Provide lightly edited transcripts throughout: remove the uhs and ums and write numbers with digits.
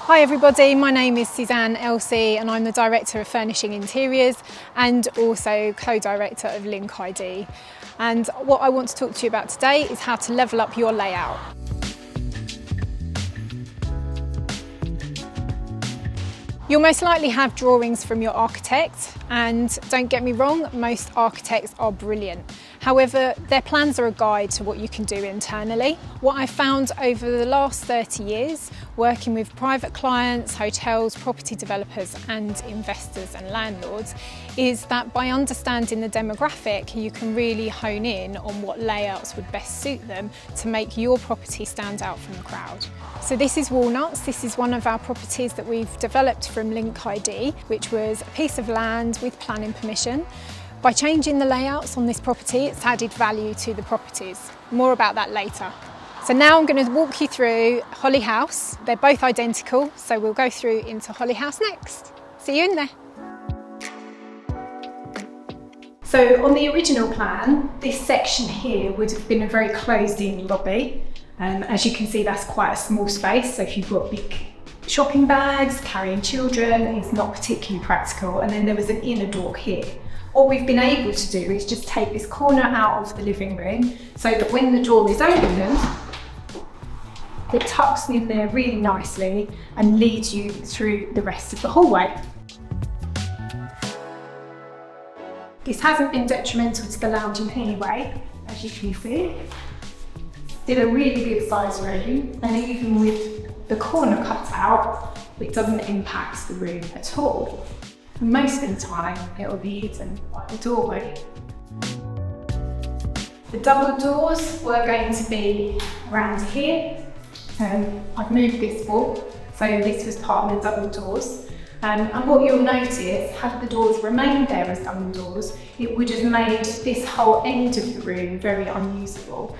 Hi everybody, my name is Suzanne Elsey and I'm the Director of Furnishing Interiors and also Co-Director of Link ID. And what I want to talk to you about today is how to level up your layout. You'll most likely have drawings from your architect, and don't get me wrong, most architects are brilliant. However, their plans are a guide to what you can do internally. What I've found over the last 30 years, working with private clients, hotels, property developers and investors and landlords, is that by understanding the demographic, you can really hone in on what layouts would best suit them to make your property stand out from the crowd. So this is Walnuts. This is one of our properties that we've developed from Link ID, which was a piece of land with planning permission. By changing the layouts on this property, it's added value to the properties. More about that later. So now I'm going to walk you through Holly House. They're both identical, so we'll go through into Holly House next. See you in there. So on the original plan, this section here would have been a very closed-in lobby. As you can see, that's quite a small space, so if you've got big shopping bags, carrying children, it's not particularly practical. And then there was an inner door here. What we've been able to do is just take this corner out of the living room so that when the door is opened, it tucks in there really nicely and leads you through the rest of the hallway. This hasn't been detrimental to the lounge in any way, as you can see. Still a really good size room, and even with the corner cut out, it doesn't impact the room at all. And most of the time, it will be hidden by the doorway. The double doors were going to be around here. I've moved this wall, so this was part of the double doors. And what you'll notice, had the doors remained there as double doors, it would have made this whole end of the room very unusable.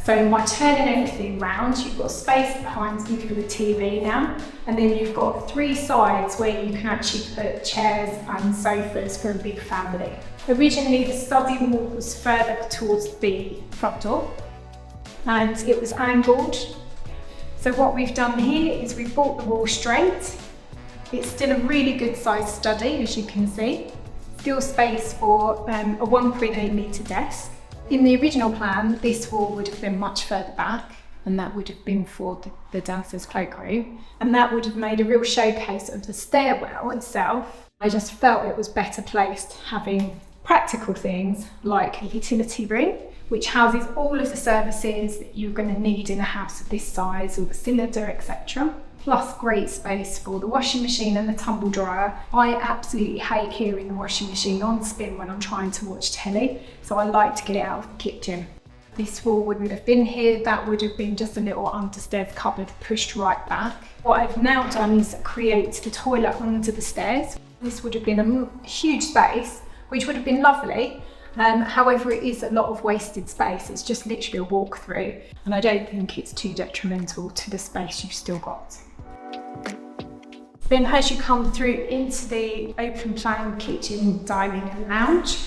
So by turning everything round, you've got space behind you for the TV now, and then you've got three sides where you can actually put chairs and sofas for a big family. Originally, the study wall was further towards the front door, and it was angled. So what we've done here is we've brought the wall straight. It's still a really good sized study, as you can see. Still space for a 1.8 metre desk. In the original plan, this wall would have been much further back, and that would have been for the downstairs cloakroom, and that would have made a real showcase of the stairwell itself. I just felt it was better placed having practical things like a utility room, which houses all of the services that you're going to need in a house of this size, or the cylinder, etc. Plus great space for the washing machine and the tumble dryer. I absolutely hate hearing the washing machine on spin when I'm trying to watch telly, so I like to get it out of the kitchen. This wall wouldn't have been here, that would have been just a little understairs cupboard pushed right back. What I've now done is create the toilet under the stairs. This would have been a huge space, which would have been lovely. However, it is a lot of wasted space. It's just literally a walk through, and I don't think it's too detrimental to the space you've still got. Then as you come through into the open plan kitchen, dining and lounge,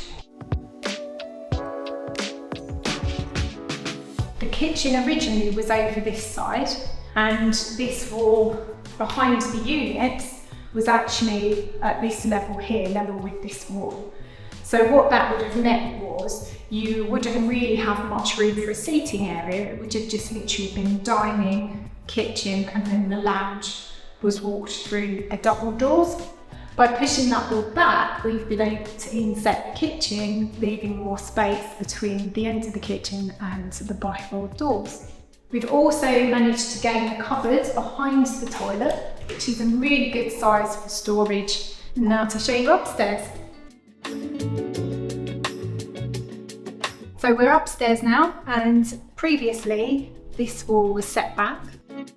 the kitchen originally was over this side, and this wall behind the units was actually at this level here, level with this wall. So what that would have meant was you wouldn't really have much room for a seating area. It would have just literally been dining, kitchen, and then the lounge was walked through a double doors. By pushing that door back, we've been able to inset the kitchen, leaving more space between the end of the kitchen and the bifold doors. We've also managed to gain a cupboard behind the toilet, which is a really good size for storage. Now to show you upstairs. So we're upstairs now, and previously this wall was set back,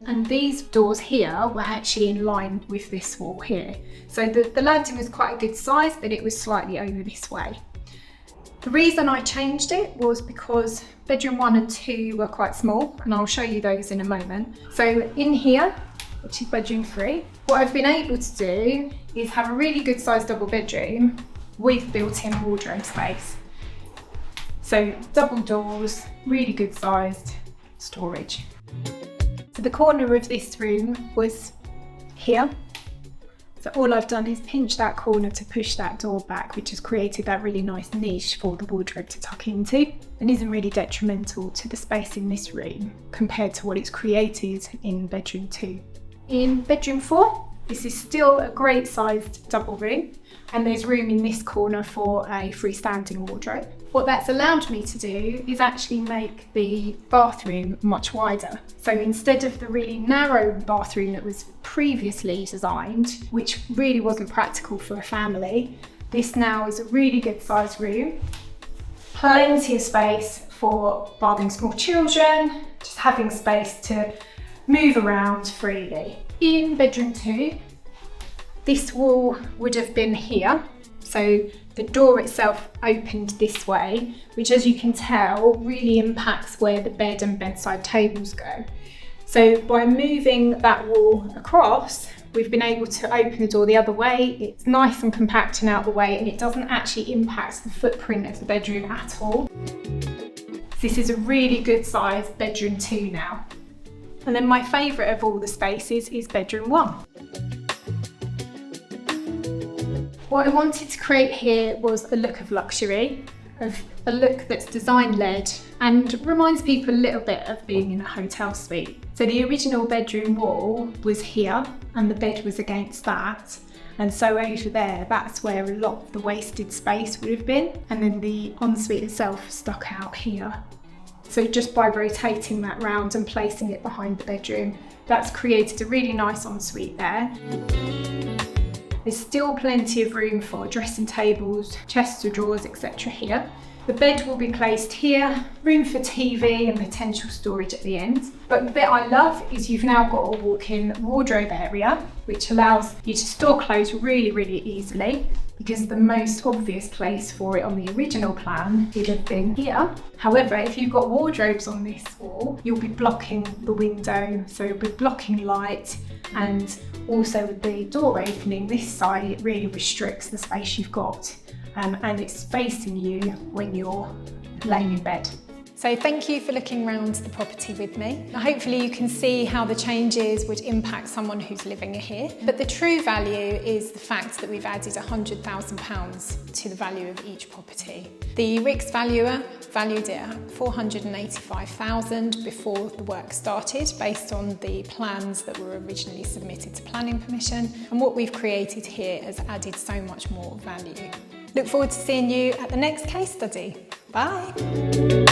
and these doors here were actually in line with this wall here. So the landing was quite a good size, but it was slightly over this way. The reason I changed it was because bedroom 1 and 2 were quite small, and I'll show you those in a moment. So in here, which is bedroom 3, what I've been able to do is have a really good sized double bedroom with built-in wardrobe space. So double doors, really good sized storage. So the corner of this room was here. So all I've done is pinch that corner to push that door back, which has created that really nice niche for the wardrobe to tuck into and isn't really detrimental to the space in this room compared to what it's created in bedroom 2. In bedroom 4, this is still a great sized double room, and there's room in this corner for a freestanding wardrobe. What that's allowed me to do is actually make the bathroom much wider. So instead of the really narrow bathroom that was previously designed, which really wasn't practical for a family, this now is a really good sized room. Plenty of space for bathing small children, just having space to move around freely. In bedroom 2, this wall would have been here. So the door itself opened this way, which, as you can tell, really impacts where the bed and bedside tables go. So by moving that wall across, we've been able to open the door the other way. It's nice and compact and out the way, and it doesn't actually impact the footprint of the bedroom at all. This is a really good size bedroom 2 now. And then my favourite of all the spaces is bedroom 1. What I wanted to create here was a look of luxury, of a look that's design-led and reminds people a little bit of being in a hotel suite. So the original bedroom wall was here and the bed was against that. And so over there, that's where a lot of the wasted space would have been. And then the ensuite itself stuck out here. So just by rotating that round and placing it behind the bedroom, that's created a really nice ensuite there. There's still plenty of room for dressing tables, chests of drawers, etc. here. The bed will be placed here, room for TV and potential storage at the end. But the bit I love is you've now got a walk-in wardrobe area, which allows you to store clothes really, really easily, because the most obvious place for it on the original plan would have been here. However, if you've got wardrobes on this wall, you'll be blocking the window, so you'll be blocking light, and also with the door opening this side, it really restricts the space you've got, and it's facing you when you're laying in bed. So thank you for looking around the property with me. Hopefully you can see how the changes would impact someone who's living here. But the true value is the fact that we've added £100,000 to the value of each property. The RICS valuer valued it at £485,000 before the work started, based on the plans that were originally submitted to planning permission. And what we've created here has added so much more value. Look forward to seeing you at the next case study. Bye.